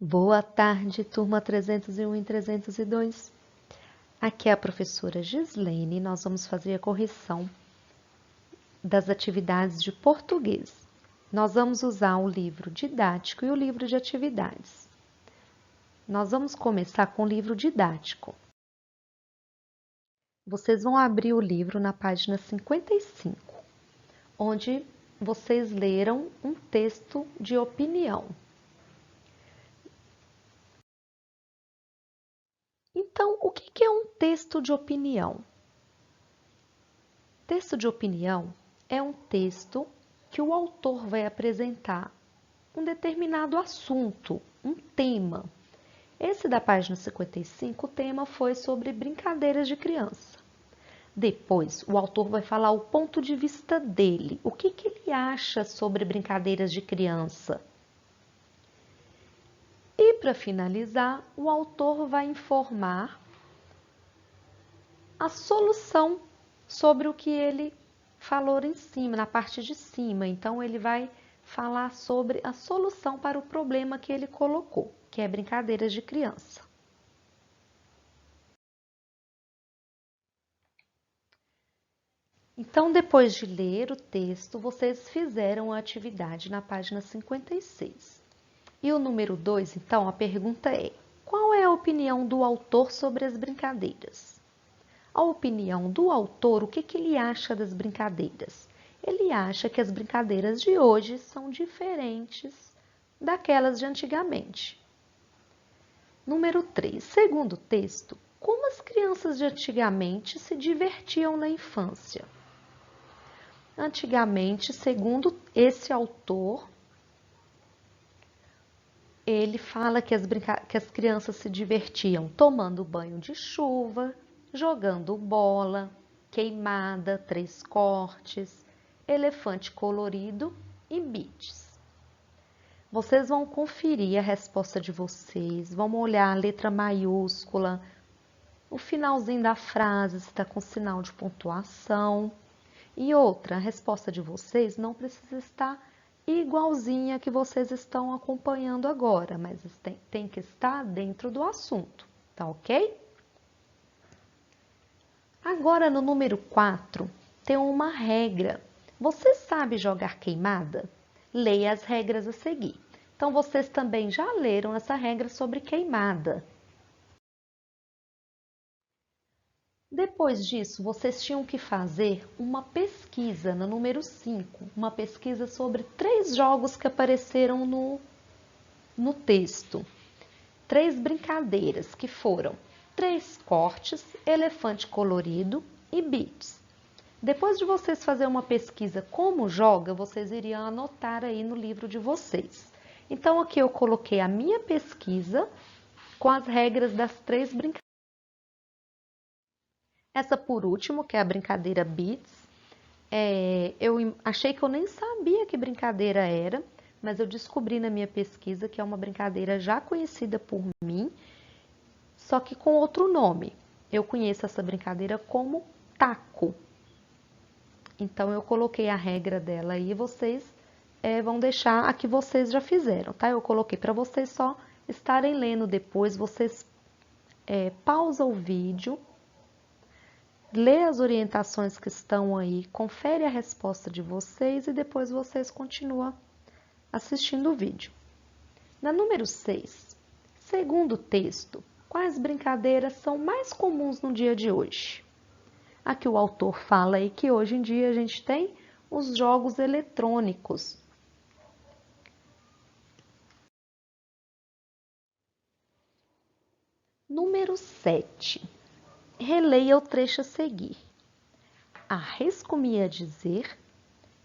Boa tarde, turma 301 e 302. Aqui é a professora Gislene e nós vamos fazer a correção das atividades de português. Nós vamos usar o livro didático e o livro de atividades. Nós vamos começar com o livro didático. Vocês vão abrir o livro na página 55, onde vocês leram um texto de opinião. Então, o que é um texto de opinião? Texto de opinião é um texto que o autor vai apresentar um determinado assunto, um tema. Esse da página 55, o tema foi sobre brincadeiras de criança. Depois, o autor vai falar o ponto de vista dele, o que ele acha sobre brincadeiras de criança. E, para finalizar, o autor vai informar a solução sobre o que ele falou em cima, na parte de cima. Então, ele vai falar sobre a solução para o problema que ele colocou, que é brincadeiras de criança. Então, depois de ler o texto, vocês fizeram a atividade na página 56. E o número 2, então, a pergunta é: qual é a opinião do autor sobre as brincadeiras? A opinião do autor, o que ele acha das brincadeiras? Ele acha que as brincadeiras de hoje são diferentes daquelas de antigamente. Número 3. Segundo o texto, como as crianças de antigamente se divertiam na infância? Antigamente, segundo esse autor, ele fala que as crianças se divertiam tomando banho de chuva, jogando bola, queimada, 3 cortes, elefante colorido e beats. Vocês vão conferir a resposta de vocês, vão olhar a letra maiúscula, o finalzinho da frase se está com sinal de pontuação. E outra, a resposta de vocês não precisa estar igualzinha que vocês estão acompanhando agora, mas tem que estar dentro do assunto, tá ok? Agora, no número 4, tem uma regra. Você sabe jogar queimada? Leia as regras a seguir. Então, vocês também já leram essa regra sobre queimada. Depois disso, vocês tinham que fazer uma pesquisa no número 5, uma pesquisa sobre 3 jogos que apareceram no texto. 3 brincadeiras que foram 3 cortes, elefante colorido e beats. Depois de vocês fazerem uma pesquisa como joga, vocês iriam anotar aí no livro de vocês. Então, aqui eu coloquei a minha pesquisa com as regras das 3 brincadeiras. Essa por último, que é a brincadeira beats, eu achei que eu nem sabia que brincadeira era, mas eu descobri na minha pesquisa que é uma brincadeira já conhecida por mim, só que com outro nome. Eu conheço essa brincadeira como taco. Então, eu coloquei a regra dela aí, vocês vão deixar a que vocês já fizeram, tá? Eu coloquei para vocês só estarem lendo depois, vocês pausa o vídeo, lê as orientações que estão aí, confere a resposta de vocês e depois vocês continuam assistindo o vídeo. Na número 6, segundo o texto, quais brincadeiras são mais comuns no dia de hoje? Aqui o autor fala aí que hoje em dia a gente tem os jogos eletrônicos. Número 7. Releia o trecho a seguir. Arrisco-me a dizer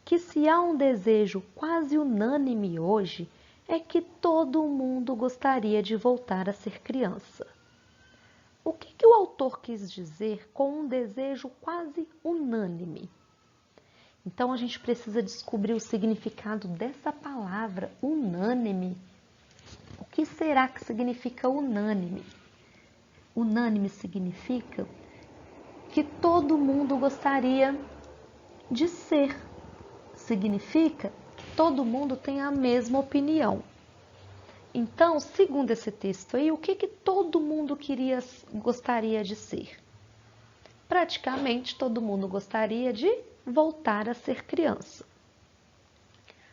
que se há um desejo quase unânime hoje, é que todo mundo gostaria de voltar a ser criança. O que o autor quis dizer com um desejo quase unânime? Então, a gente precisa descobrir o significado dessa palavra, unânime. O que será que significa unânime? Unânime significa que todo mundo gostaria de ser. Significa que todo mundo tem a mesma opinião. Então, segundo esse texto aí, o que todo mundo gostaria de ser? Praticamente todo mundo gostaria de voltar a ser criança.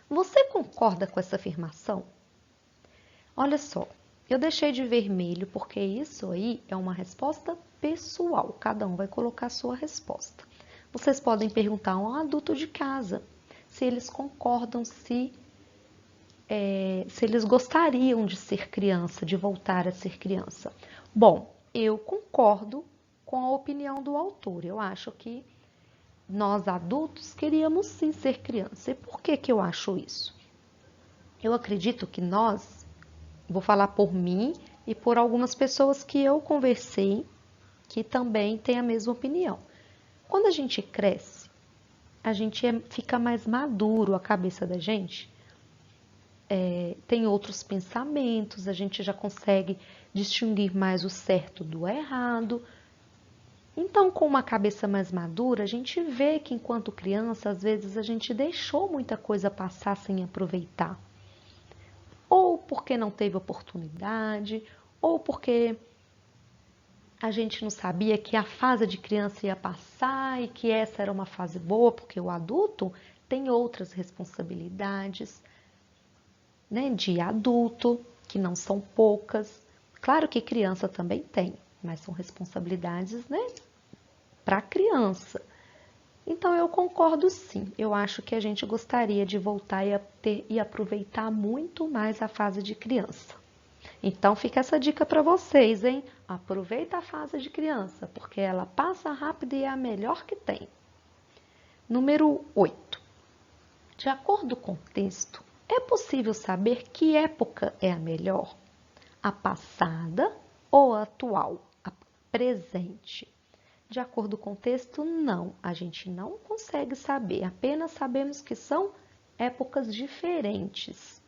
Você concorda com essa afirmação? Olha só, eu deixei de vermelho porque isso aí é uma resposta pessoal. Cada um vai colocar a sua resposta. Vocês podem perguntar a um adulto de casa se eles concordam, se eles gostariam de ser criança, de voltar a ser criança. Bom, eu concordo com a opinião do autor. Eu acho que nós adultos queríamos sim ser criança. E por que eu acho isso? Eu acredito que vou falar por mim e por algumas pessoas que eu conversei que também têm a mesma opinião. Quando a gente cresce, a gente fica mais maduro, a cabeça da gente tem outros pensamentos, a gente já consegue distinguir mais o certo do errado. Então, com uma cabeça mais madura, a gente vê que enquanto criança, às vezes a gente deixou muita coisa passar sem aproveitar. Ou porque não teve oportunidade, ou porque a gente não sabia que a fase de criança ia passar e que essa era uma fase boa, porque o adulto tem outras responsabilidades, né, de adulto, que não são poucas. Claro que criança também tem, mas são responsabilidades, né, para criança. Então eu concordo sim. Eu acho que a gente gostaria de voltar e aproveitar muito mais a fase de criança. Então fica essa dica para vocês, hein? Aproveita a fase de criança, porque ela passa rápido e é a melhor que tem. Número 8. De acordo com o texto, é possível saber que época é a melhor? A passada ou a atual? A presente? De acordo com o texto, não. A gente não consegue saber. Apenas sabemos que são épocas diferentes.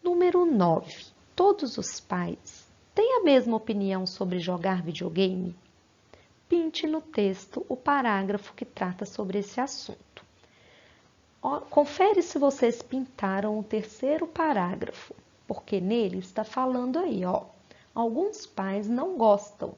Número 9. Todos os pais têm a mesma opinião sobre jogar videogame? Pinte no texto o parágrafo que trata sobre esse assunto. Confere se vocês pintaram o terceiro parágrafo, porque nele está falando aí, ó. Alguns pais não gostam.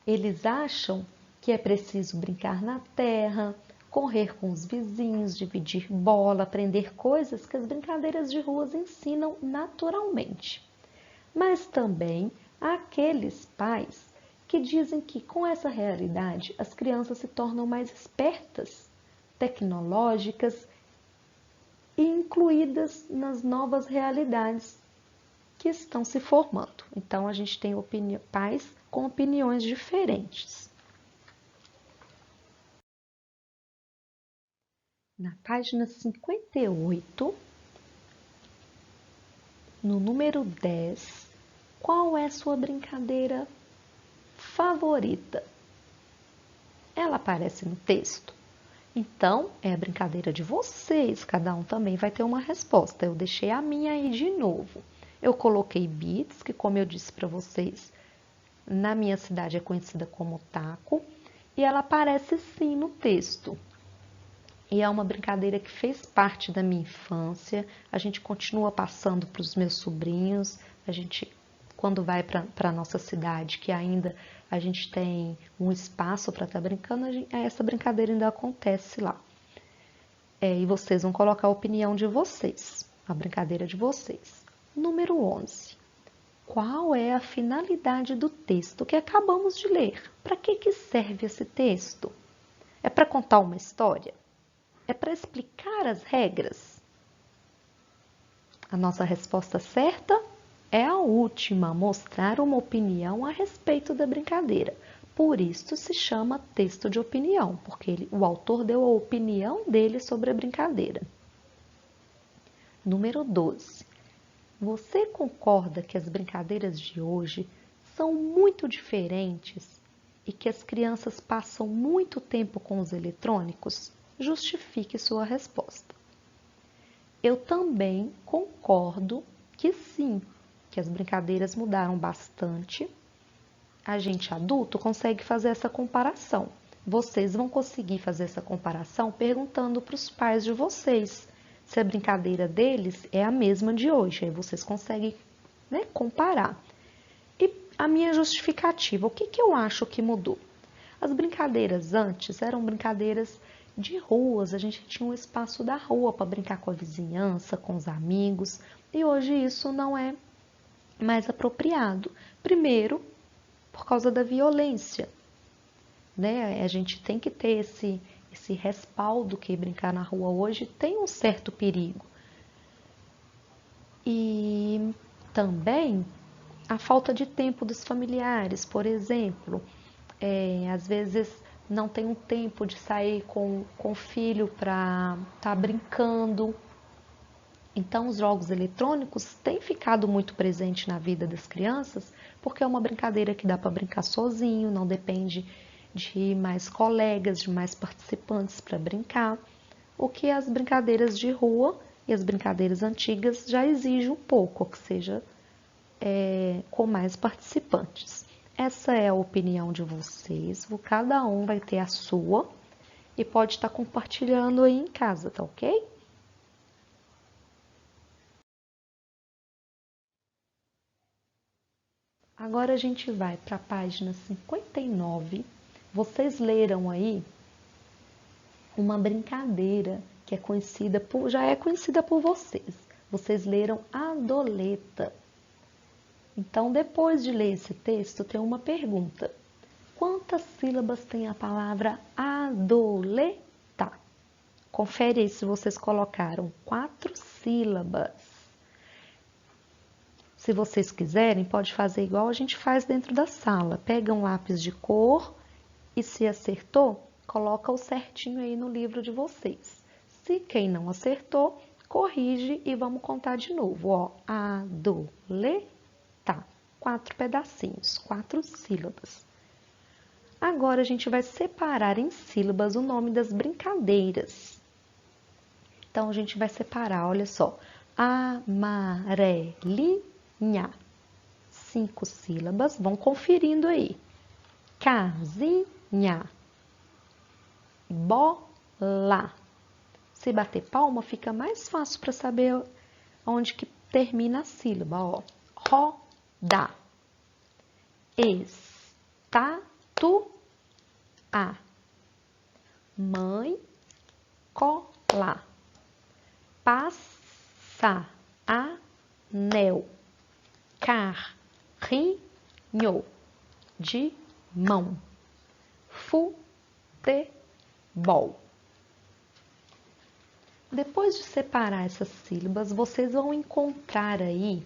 Eles acham que é preciso brincar na terra, correr com os vizinhos, dividir bola, aprender coisas que as brincadeiras de ruas ensinam naturalmente. Mas também há aqueles pais que dizem que com essa realidade as crianças se tornam mais espertas, tecnológicas e incluídas nas novas realidades que estão se formando. Então a gente tem pais com opiniões diferentes. Na página 58, no número 10, qual é sua brincadeira favorita? Ela aparece no texto. Então, é a brincadeira de vocês, cada um também vai ter uma resposta. Eu deixei a minha aí de novo. Eu coloquei beats, que como eu disse para vocês, na minha cidade é conhecida como taco, e ela aparece sim no texto. E é uma brincadeira que fez parte da minha infância, a gente continua passando para os meus sobrinhos, a gente, quando vai para a nossa cidade, que ainda a gente tem um espaço para estar brincando, essa brincadeira ainda acontece lá. E vocês vão colocar a opinião de vocês, a brincadeira de vocês. Número 11. Qual é a finalidade do texto que acabamos de ler? Para que serve esse texto? É para contar uma história? É para explicar as regras? A nossa resposta certa é a última, mostrar uma opinião a respeito da brincadeira. Por isso se chama texto de opinião, porque o autor deu a opinião dele sobre a brincadeira. Número 12. Você concorda que as brincadeiras de hoje são muito diferentes e que as crianças passam muito tempo com os eletrônicos? Justifique sua resposta. Eu também concordo que sim, que as brincadeiras mudaram bastante. A gente adulto consegue fazer essa comparação. Vocês vão conseguir fazer essa comparação perguntando para os pais de vocês se a brincadeira deles é a mesma de hoje. Aí vocês conseguem, né, comparar. E a minha justificativa, o que que eu acho que mudou? As brincadeiras antes eram brincadeiras de ruas, a gente tinha um espaço da rua para brincar com a vizinhança, com os amigos, e hoje isso não é mais apropriado. Primeiro, por causa da violência, né? A gente tem que ter esse respaldo que brincar na rua hoje tem um certo perigo. E também a falta de tempo dos familiares, por exemplo, às vezes não tem um tempo de sair com o filho para estar brincando. Então, os jogos eletrônicos têm ficado muito presente na vida das crianças, porque é uma brincadeira que dá para brincar sozinho, não depende de mais colegas, de mais participantes para brincar, o que as brincadeiras de rua e as brincadeiras antigas já exigem um pouco, que seja com mais participantes. Essa é a opinião de vocês, cada um vai ter a sua e pode estar compartilhando aí em casa, tá ok? Agora a gente vai para a página 59. Vocês leram aí uma brincadeira que é conhecida já é conhecida por vocês. Vocês leram Adoleta. Então, depois de ler esse texto, tem uma pergunta. Quantas sílabas tem a palavra adoleta? Confere aí se vocês colocaram 4 sílabas. Se vocês quiserem, pode fazer igual a gente faz dentro da sala. Pega um lápis de cor e se acertou, coloca o certinho aí no livro de vocês. Se quem não acertou, corrige e vamos contar de novo. Ó, adoleta, 4 pedacinhos, 4 sílabas. Agora a gente vai separar em sílabas o nome das brincadeiras. Então a gente vai separar, olha só, amarelinha, 5 sílabas, vão conferindo aí. Casinha, bola. Se bater palma, fica mais fácil para saber onde que termina a sílaba, ó. Roda, estátua, mãe, cola, passa, anel, carrinho, de mão, futebol. Depois de separar essas sílabas, vocês vão encontrar aí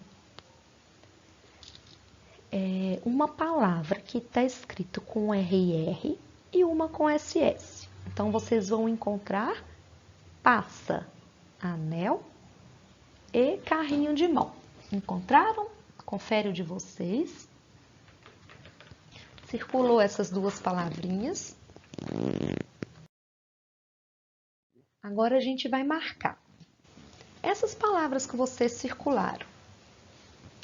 uma palavra que está escrito com RR e uma com SS. Então, vocês vão encontrar passa, anel e carrinho de mão. Encontraram? Confere o de vocês. Circulou essas duas palavrinhas. Agora a gente vai marcar. Essas palavras que vocês circularam,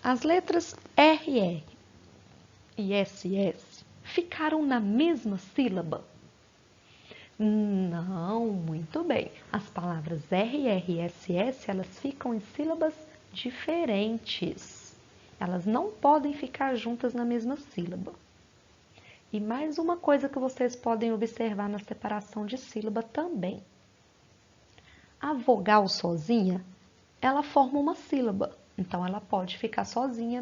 as letras RR e SS ficaram na mesma sílaba? Não, muito bem. As palavras RR e SS, elas ficam em sílabas diferentes. Elas não podem ficar juntas na mesma sílaba. E mais uma coisa que vocês podem observar na separação de sílaba também. A vogal sozinha, ela forma uma sílaba. Então, ela pode ficar sozinha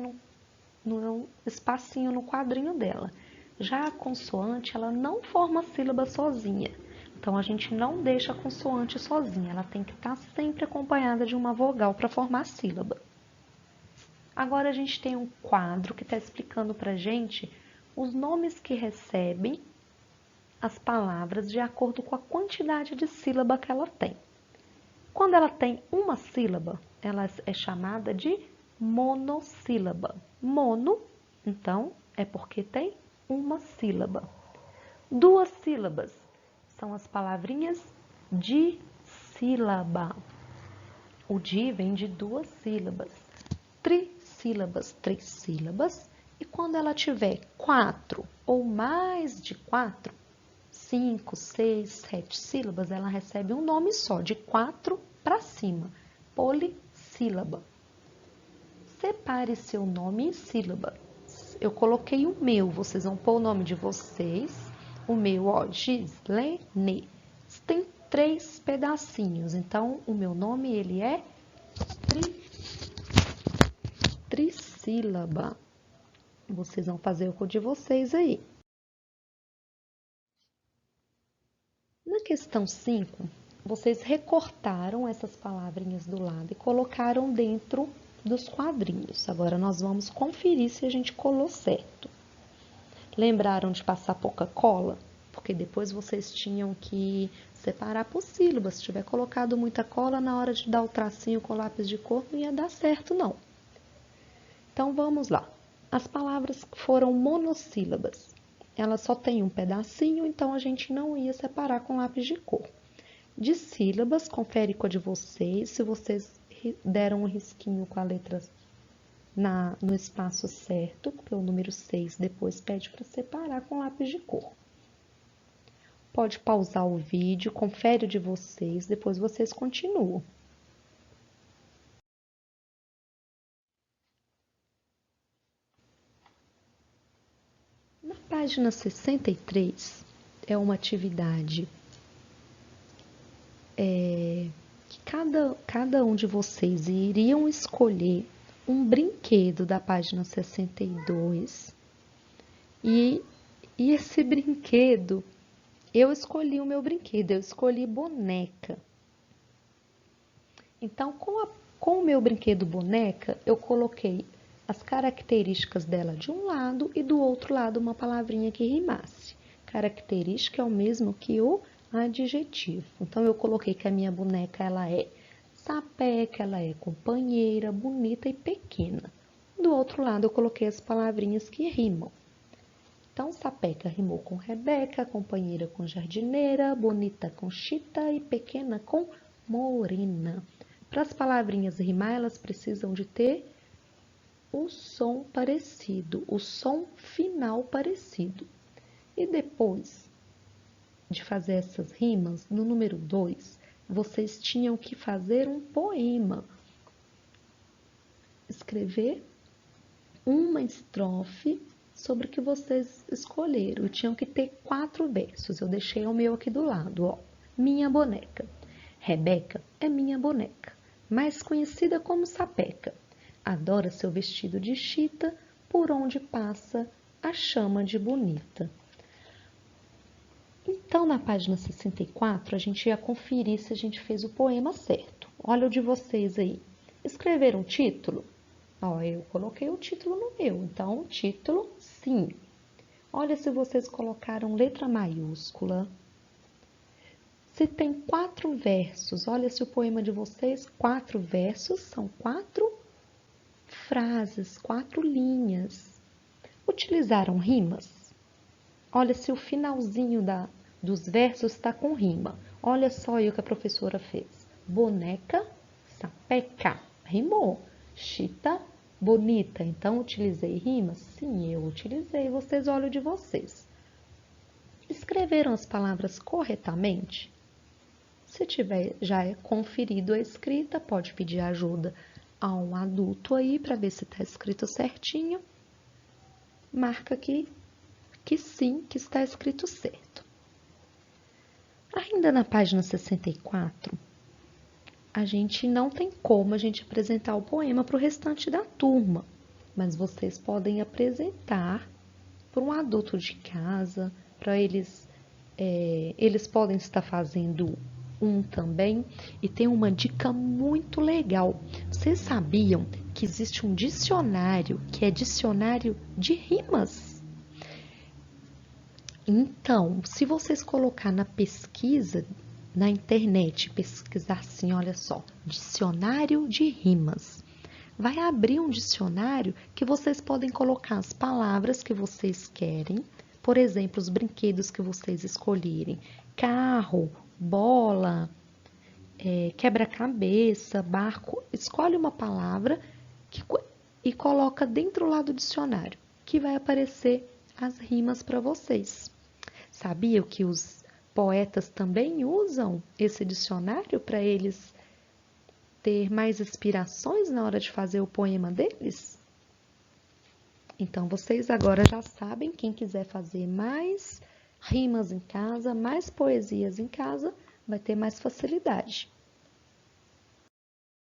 no espacinho, no quadrinho dela. Já a consoante, ela não forma sílaba sozinha. Então, a gente não deixa a consoante sozinha. Ela tem que estar sempre acompanhada de uma vogal para formar a sílaba. Agora, a gente tem um quadro que está explicando para a gente os nomes que recebem as palavras de acordo com a quantidade de sílaba que ela tem. Quando ela tem uma sílaba, ela é chamada de monossílaba. Mono, então, é porque tem uma sílaba. 2 sílabas são as palavrinhas dissílaba. O di vem de 2 sílabas. Trissílabas, 3 sílabas. E quando ela tiver 4 ou mais de 4, 5, 6, 7 sílabas, ela recebe um nome só, de 4 para cima. Polissílaba. Separe seu nome em sílaba. Eu coloquei o meu, vocês vão pôr o nome de vocês. O meu, ó, Gislene. Tem 3 pedacinhos, então o meu nome, ele é trissílaba. Vocês vão fazer o de vocês aí. Na questão 5, vocês recortaram essas palavrinhas do lado e colocaram dentro dos quadrinhos. Agora nós vamos conferir se a gente colou certo. Lembraram de passar pouca cola? Porque depois vocês tinham que separar por sílabas. Se tiver colocado muita cola, na hora de dar o tracinho com lápis de cor, não ia dar certo, não. Então, vamos lá. As palavras foram monossílabas. Elas só têm um pedacinho, então a gente não ia separar com lápis de cor. De sílabas, confere com a de vocês. Se vocês deram um risquinho com a letra no espaço certo, porque o número 6 depois pede para separar com lápis de cor. Pode pausar o vídeo, confere o de vocês, depois vocês continuam. Na página 63, é uma atividade que cada um de vocês iriam escolher um brinquedo da página 62 e esse brinquedo, eu escolhi o meu brinquedo, eu escolhi boneca. Então, com o meu brinquedo boneca, eu coloquei as características dela de um lado e do outro lado uma palavrinha que rimasse. Característica é o mesmo que o adjetivo. Então, eu coloquei que a minha boneca ela é sapeca, ela é companheira, bonita e pequena. Do outro lado, eu coloquei as palavrinhas que rimam. Então, sapeca rimou com Rebeca, companheira com jardineira, bonita com Chita e pequena com Morena. Para as palavrinhas rimar, elas precisam de ter o som parecido, o som final parecido. E depois de fazer essas rimas, no número 2, vocês tinham que fazer um poema. Escrever uma estrofe sobre o que vocês escolheram. E tinham que ter 4 versos. Eu deixei o meu aqui do lado, ó. Minha boneca. Rebeca é minha boneca, mais conhecida como Sapeca. Adora seu vestido de chita, por onde passa a chama de bonita. Então, na página 64, a gente ia conferir se a gente fez o poema certo. Olha o de vocês aí. Escreveram o título? Ó, eu coloquei o título no meu, então, título, sim. Olha se vocês colocaram letra maiúscula. Se tem 4 versos, olha se o poema de vocês, 4 versos, são 4 frases, 4 linhas. Utilizaram rimas? Olha se o finalzinho dos versos está com rima. Olha só aí o que a professora fez. Boneca, sapeca, rimou. Chita, bonita. Então, utilizei rimas? Sim, eu utilizei. Vocês olham de vocês. Escreveram as palavras corretamente? Se tiver já conferido a escrita, pode pedir ajuda a um adulto aí para ver se está escrito certinho. Marca aqui que sim, que está escrito certo. Ainda na página 64, a gente não tem como a gente apresentar o poema para o restante da turma, mas vocês podem apresentar para um adulto de casa, para eles podem estar fazendo um também. E tem uma dica muito legal. Vocês sabiam que existe um dicionário que é dicionário de rimas? Então, se vocês colocar na pesquisa, na internet, pesquisar assim, olha só, dicionário de rimas, vai abrir um dicionário que vocês podem colocar as palavras que vocês querem, por exemplo, os brinquedos que vocês escolherem, carro, bola, quebra-cabeça, barco, escolhe uma palavra e coloca dentro lá do dicionário, que vai aparecer as rimas para vocês. Sabia que os poetas também usam esse dicionário para eles ter mais inspirações na hora de fazer o poema deles? Então, vocês agora já sabem, quem quiser fazer mais rimas em casa, mais poesias em casa, vai ter mais facilidade.